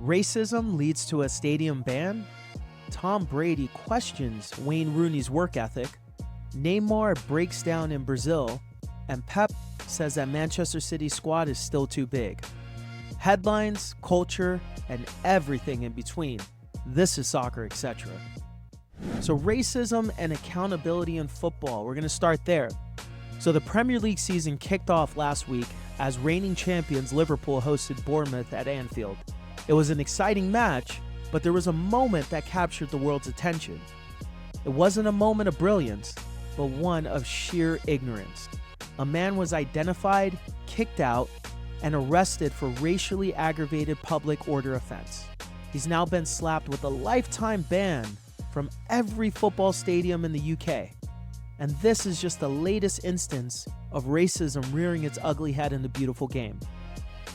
Racism leads to a stadium ban. Tom Brady questions Wayne Rooney's work ethic. Neymar breaks down in Brazil. And Pep says that Manchester City's squad is still too big. Headlines, culture, and everything in between. This is Soccer Etc. So racism and accountability in football, we're going to start there. So the Premier League season kicked off last week as reigning champions Liverpool hosted Bournemouth at Anfield. It was an exciting match, but there was a moment that captured the world's attention. It wasn't a moment of brilliance, but one of sheer ignorance. A man was identified, kicked out, and arrested for racially aggravated public order offense. He's now been slapped with a lifetime ban from every football stadium in the UK. And this is just the latest instance of racism rearing its ugly head in the beautiful game.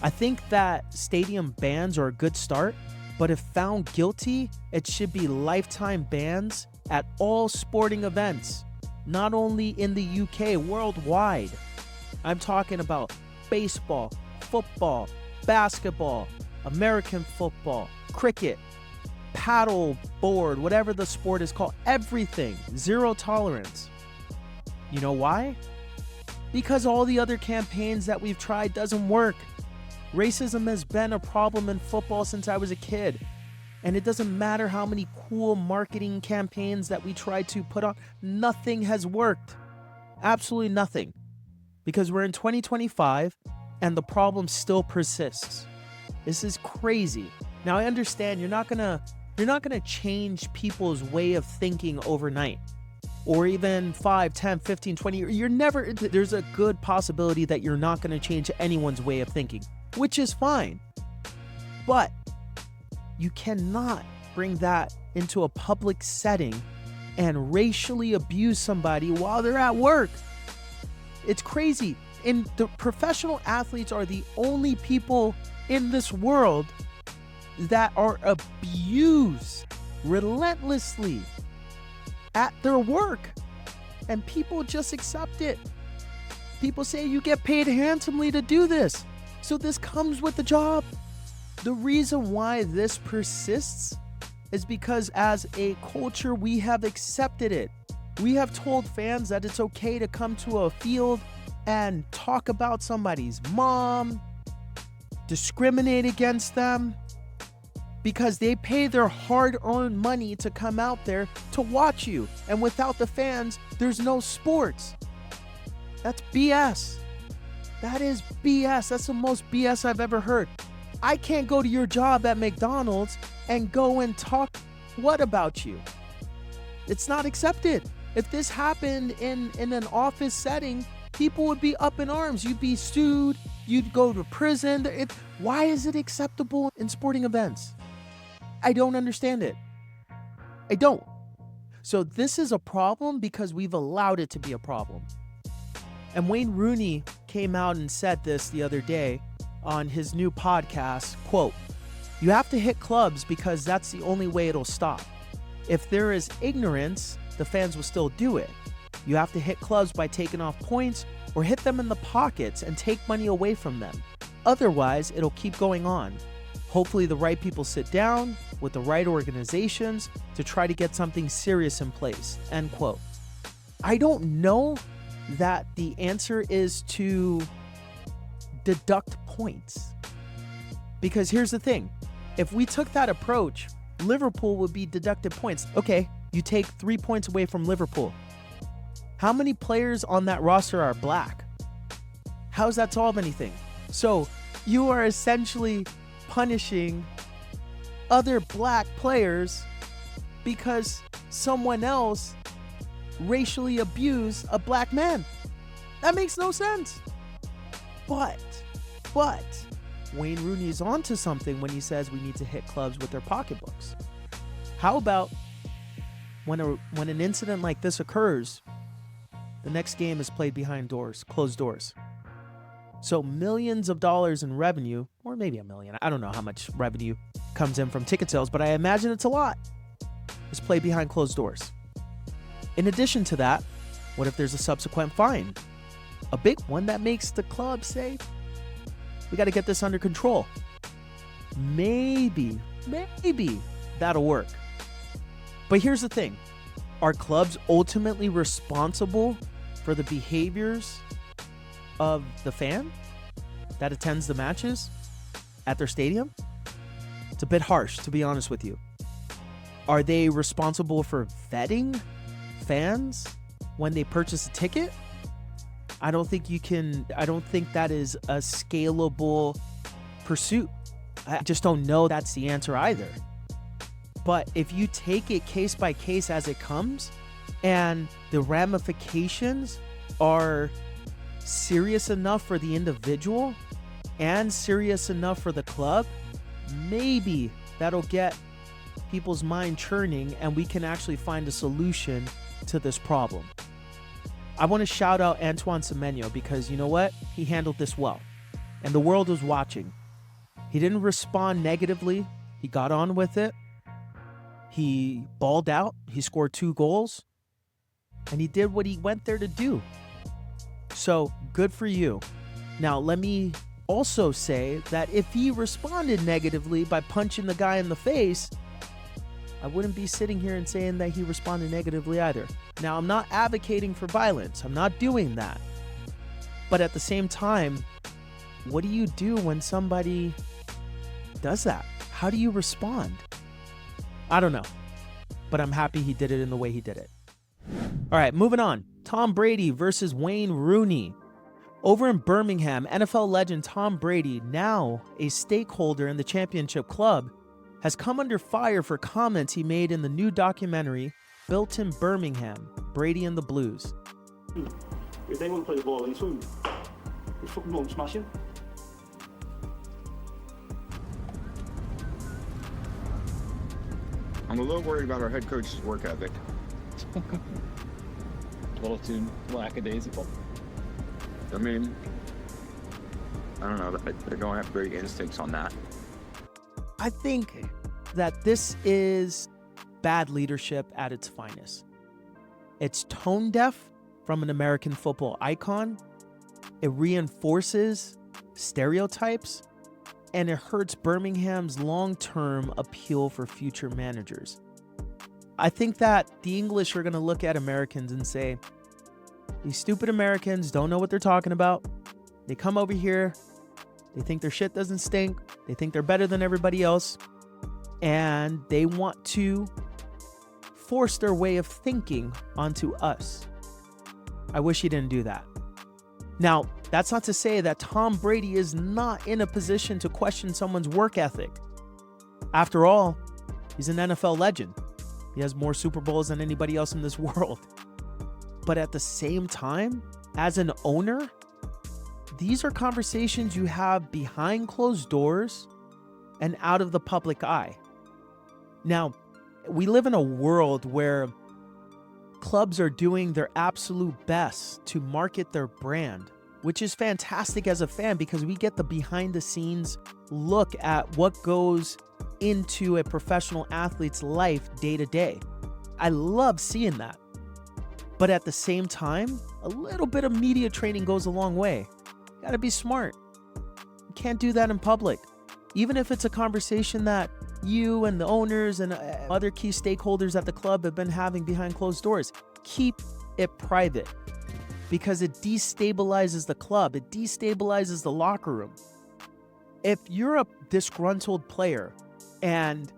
I think that stadium bans are a good start, but if found guilty, it should be lifetime bans at all sporting events, not only in the UK, worldwide. I'm talking about baseball, football, basketball, American football, cricket, paddle board, whatever the sport is called, everything, zero tolerance. You know why? Because all the other campaigns that we've tried doesn't work. Racism has been a problem in football since I was a kid. And it doesn't matter how many cool marketing campaigns that we tried to put on, nothing has worked. Absolutely nothing. Because we're in 2025 and the problem still persists. This is crazy. Now I understand you're not gonna change people's way of thinking overnight. Or even 5, 10, 15, 20 years. There's a good possibility that you're not gonna change anyone's way of thinking, which is fine. But you cannot bring that into a public setting and racially abuse somebody while they're at work. It's crazy. And the professional athletes are the only people in this world that are abused relentlessly at their work. And people just accept it. People say you get paid handsomely to do this. So this comes with the job. The reason why this persists is because as a culture, we have accepted it. We have told fans that it's okay to come to a field and talk about somebody's mom, discriminate against them, because they pay their hard-earned money to come out there to watch you. And without the fans, there's no sports. That's BS. That is BS. That's the most BS I've ever heard. I can't go to your job at McDonald's and go and talk what about you? It's not accepted. If this happened in an office setting, people would be up in arms. You'd be sued. You'd go to prison. Why is it acceptable in sporting events? I don't understand it. I don't. So this is a problem because we've allowed it to be a problem. And Wayne Rooney came out and said this the other day on his new podcast, quote, "You have to hit clubs because that's the only way it'll stop. If there is ignorance, the fans will still do it. You have to hit clubs by taking off points or hit them in the pockets and take money away from them. Otherwise, it'll keep going on. Hopefully the right people sit down with the right organizations to try to get something serious in place," end quote. I don't know that the answer is to deduct points. Because here's the thing. If we took that approach, Liverpool would be deducted points. Okay, you take 3 points away from Liverpool. How many players on that roster are black? How does that solve anything? So you are essentially punishing other black players because someone else racially abused a black man. That makes no sense. But Wayne Rooney is onto something when he says we need to hit clubs with their pocketbooks. How about when an incident like this occurs, the next game is played behind doors, closed doors. So millions of dollars in revenue, or maybe $1 million, I don't know how much revenue comes in from ticket sales, but I imagine it's a lot, is played behind closed doors. In addition to that, what if there's a subsequent fine? A big one that makes the club say, we got to get this under control. maybe that'll work. But here's the thing. Are clubs ultimately responsible for the behaviors of the fan that attends the matches at their stadium? It's a bit harsh, to be honest with you. Are they responsible for vetting fans when they purchase a ticket? I don't think that is a scalable pursuit. I just don't know that's the answer either. But if you take it case by case as it comes, and the ramifications are serious enough for the individual and serious enough for the club, maybe that'll get people's mind churning and we can actually find a solution to this problem. I want to shout out Antoine Semenyo because you know what? He handled this well. And the world was watching. He didn't respond negatively. He got on with it. He balled out. He scored 2 goals. And he did what he went there to do. So, good for you. Now, let me also say that if he responded negatively by punching the guy in the face, I wouldn't be sitting here and saying that he responded negatively either. Now, I'm not advocating for violence. I'm not doing that. But at the same time, what do you do when somebody does that? How do you respond? I don't know. But I'm happy he did it in the way he did it. All right, moving on. Tom Brady versus Wayne Rooney. Over in Birmingham, NFL legend Tom Brady, now a stakeholder in the championship club, has come under fire for comments he made in the new documentary, Built in Birmingham, Brady and the Blues. If they want to play the ball in swim, we fucking won't smash him. I'm a little worried about our head coach's work ethic. A little too lackadaisical. I mean, I don't know. They don't have great instincts on that. I think that this is bad leadership at its finest. It's tone deaf from an American football icon. It reinforces stereotypes, and it hurts Birmingham's long-term appeal for future managers. I think that the English are going to look at Americans and say, these stupid Americans don't know what they're talking about. They come over here, they think their shit doesn't stink, they think they're better than everybody else, and they want to force their way of thinking onto us. I wish he didn't do that. Now, that's not to say that Tom Brady is not in a position to question someone's work ethic. After all, he's an NFL legend. He has more Super Bowls than anybody else in this world. But at the same time, as an owner, these are conversations you have behind closed doors and out of the public eye. Now, we live in a world where clubs are doing their absolute best to market their brand, which is fantastic as a fan because we get the behind the scenes look at what goes into a professional athlete's life day to day. I love seeing that. But at the same time, a little bit of media training goes a long way. You gotta be smart. You can't do that in public. Even if it's a conversation that you and the owners and other key stakeholders at the club have been having behind closed doors, keep it private because it destabilizes the club. It destabilizes the locker room. If you're a disgruntled player and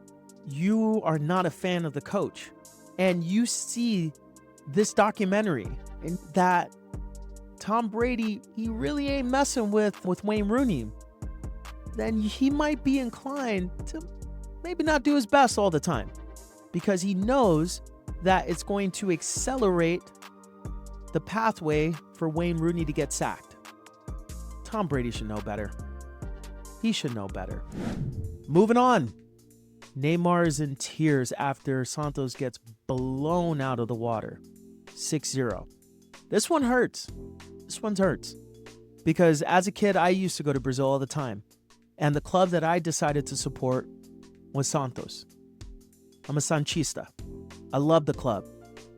you are not a fan of the coach and you see this documentary and that Tom Brady, he really ain't messing with Wayne Rooney, then he might be inclined to maybe not do his best all the time because he knows that it's going to accelerate the pathway for Wayne Rooney to get sacked. Tom Brady should know better. He should know better. Moving on. Neymar is in tears after Santos gets blown out of the water. 6-0. This one hurts. This one hurts. Because as a kid, I used to go to Brazil all the time. And the club that I decided to support was Santos. I'm a Santista. I love the club.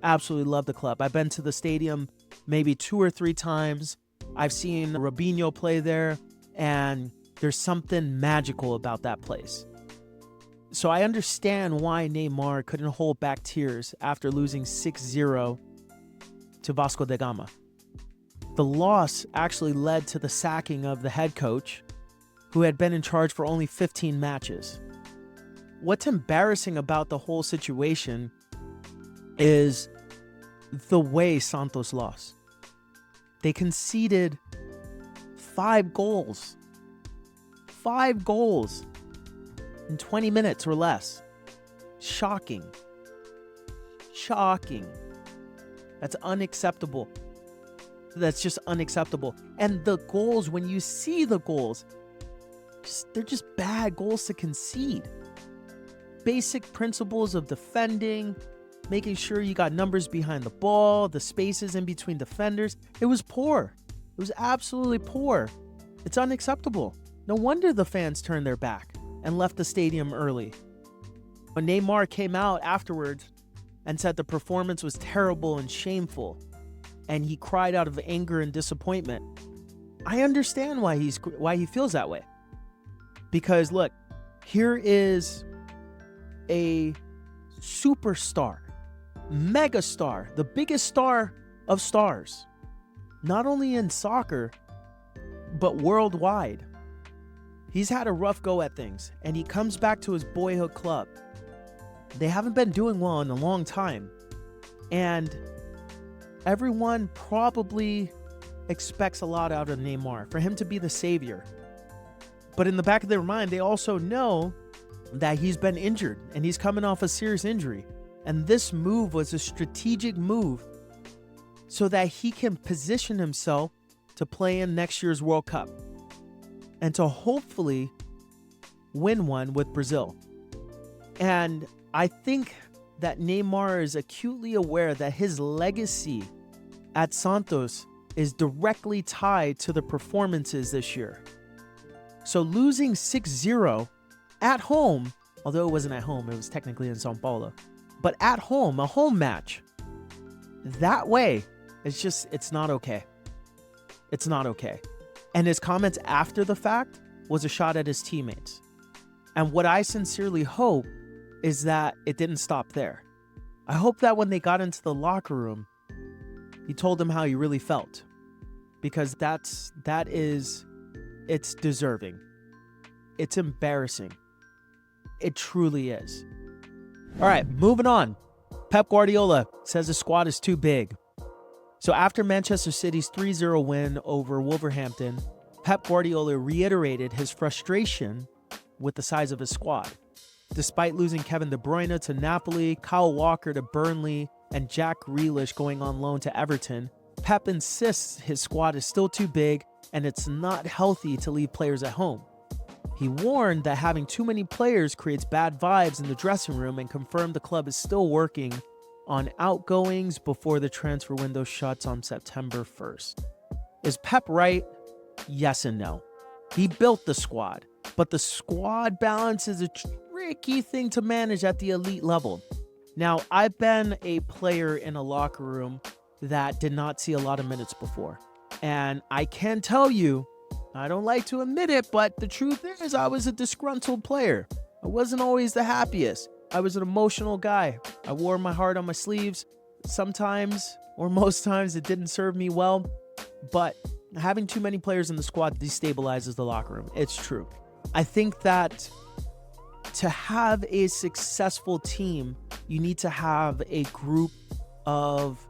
Absolutely love the club. I've been to the stadium maybe 2 or 3 times. I've seen Robinho play there. And There's something magical about that place. So I understand why Neymar couldn't hold back tears after losing 6-0 to Vasco da Gama. The loss actually led to the sacking of the head coach, who had been in charge for only 15 matches. What's embarrassing about the whole situation is the way Santos lost. They conceded 5 goals. 5 goals in 20 minutes or less. Shocking. Shocking. That's unacceptable. That's just unacceptable. And the goals, when you see the goals, they're just bad goals to concede. Basic principles of defending, making sure you got numbers behind the ball, the spaces in between defenders. It was poor. It was absolutely poor. It's unacceptable. No wonder the fans turned their back and left the stadium early. When Neymar came out afterwards and said the performance was terrible and shameful, and he cried out of anger and disappointment, I understand why he feels that way. Because look, here is a superstar, megastar, the biggest star of stars, not only in soccer, but worldwide. He's had a rough go at things, and he comes back to his boyhood club. They haven't been doing well in a long time, and everyone probably expects a lot out of Neymar, for him to be the savior. But in the back of their mind, they also know that he's been injured, and he's coming off a serious injury. And this move was a strategic move so that he can position himself to play in next year's World Cup and to hopefully win one with Brazil. And I think that Neymar is acutely aware that his legacy at Santos is directly tied to the performances this year. So losing 6-0 at home, although it wasn't at home, it was technically in Sao Paulo, but at home, a home match, that way, it's not okay. It's not okay. And his comments after the fact was a shot at his teammates. And what I sincerely hope is that it didn't stop there. I hope that when they got into the locker room, he told them how he really felt, because it's deserving. It's embarrassing. It truly is. All right, moving on. Pep Guardiola says the squad is too big. So after Manchester City's 3-0 win over Wolverhampton, Pep Guardiola reiterated his frustration with the size of his squad. Despite losing Kevin De Bruyne to Napoli, Kyle Walker to Burnley, and Jack Grealish going on loan to Everton, Pep insists his squad is still too big and it's not healthy to leave players at home. He warned that having too many players creates bad vibes in the dressing room and confirmed the club is still working on outgoings before the transfer window shuts on September 1st. Is Pep right? Yes and no. He built the squad, but the squad balance is a tricky thing to manage at the elite level. Now, I've been a player in a locker room that did not see a lot of minutes before. And I can tell you, I don't like to admit it, but the truth is I was a disgruntled player. I wasn't always the happiest. I was an emotional guy. I wore my heart on my sleeves. Sometimes, or most times, it didn't serve me well. But having too many players in the squad destabilizes the locker room. It's true. I think that to have a successful team, you need to have a group of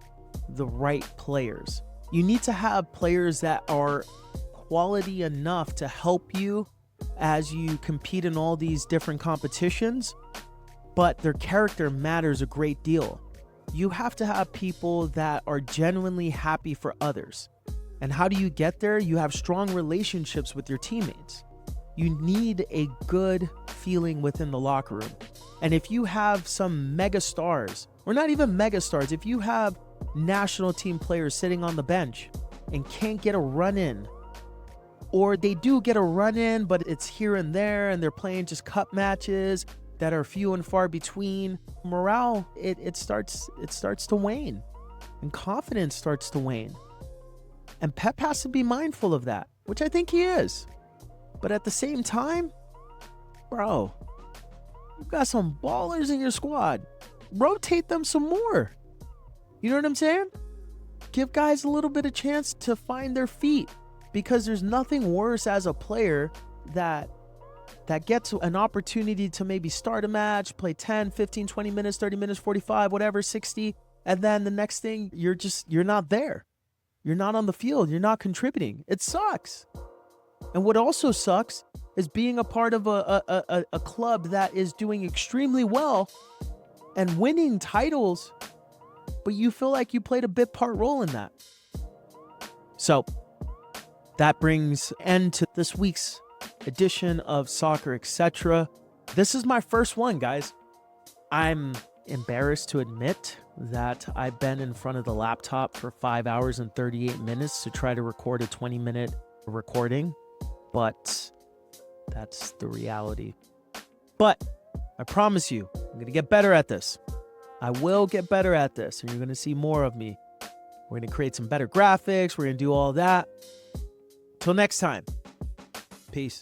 the right players. You need to have players that are quality enough to help you as you compete in all these different competitions, but their character matters a great deal. You have to have people that are genuinely happy for others. And how do you get there? You have strong relationships with your teammates. You need a good feeling within the locker room. And if you have some mega stars, or not even mega stars, if you have national team players sitting on the bench and can't get a run in, or they do get a run in, but it's here and there, and they're playing just cup matches that are few and far between, morale, it starts to wane, and confidence starts to wane. And Pep has to be mindful of that, which I think he is. But at the same time, bro, you've got some ballers in your squad. Rotate them some more. You know what I'm saying? Give guys a little bit of chance to find their feet, because there's nothing worse as a player that gets an opportunity to maybe start a match, play 10, 15, 20 minutes, 30 minutes, 45, whatever, 60. And then the next thing, you're not there. You're not on the field. You're not contributing. It sucks. And what also sucks is being a part of a club that is doing extremely well and winning titles, but you feel like you played a bit part role in that. So that brings end to this week's edition of Soccer Etc. This is my first one, guys. I'm embarrassed to admit that I've been in front of the laptop for 5 hours and 38 minutes to try to record a 20-minute recording, but that's the reality. But I promise you, I'm going to get better at this. I will get better at this, and you're going to see more of me. We're going to create some better graphics. We're going to do all that. Till next time. Peace.